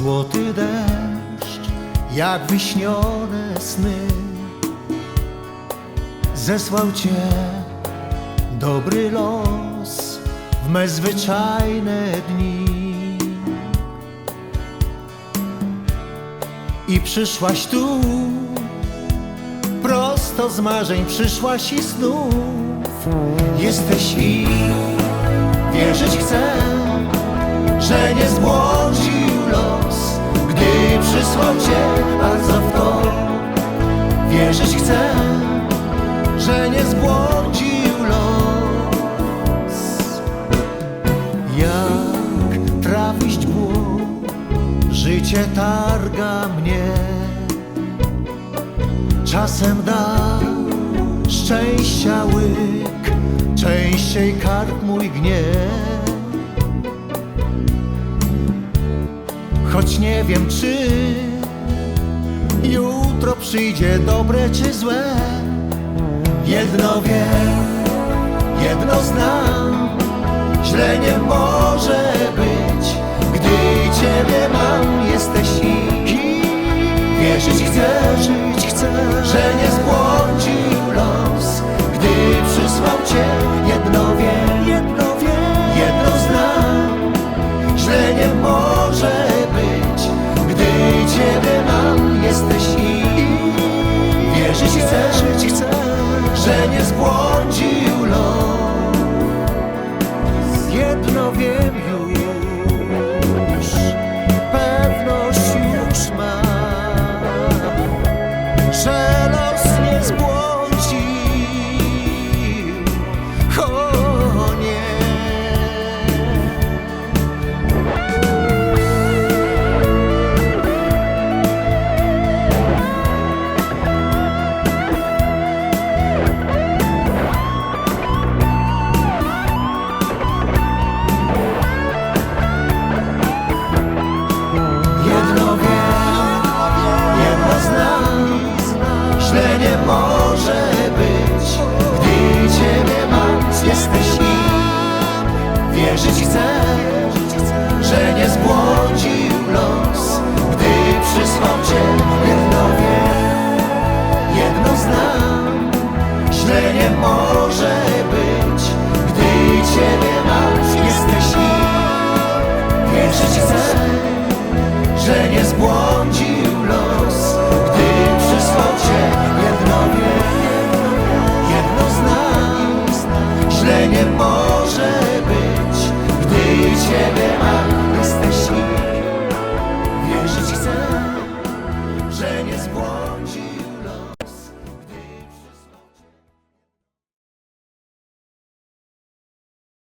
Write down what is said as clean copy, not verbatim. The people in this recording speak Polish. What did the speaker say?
złoty deszcz, jak wyśnione sny. Zesłał Cię dobry los w me zwyczajne dni. I przyszłaś tu, prosto z marzeń przyszłaś i snów. Jesteś i wierzyć chcę, że nie zbłądził los, gdy przysłał Cię bardzo w to. Wierzyć chcę, że nie zbłądził los. Jak trafić błąd, życie targa mnie. Czasem da szczęścia łyk, częściej kark mój gniew. Choć nie wiem, czy jutro przyjdzie dobre czy złe. Jedno wiem, jedno znam, źle nie może być, gdy Ciebie mam. Jesteś i wierzyć chcę, że nie zbłądził los, gdy przysłał Cię. Jedno wiem, jedno znam, źle nie może być, gdy Ciebie mam. Jesteś i wierzyć chcę, że nie zbłądził los. Jedno wiem już, pewność już mam, że los nie zbłądził. O nie. Źle nie może być, gdy Ciebie mam. Jesteś i wierzyć chcę, że nie zbłądzi.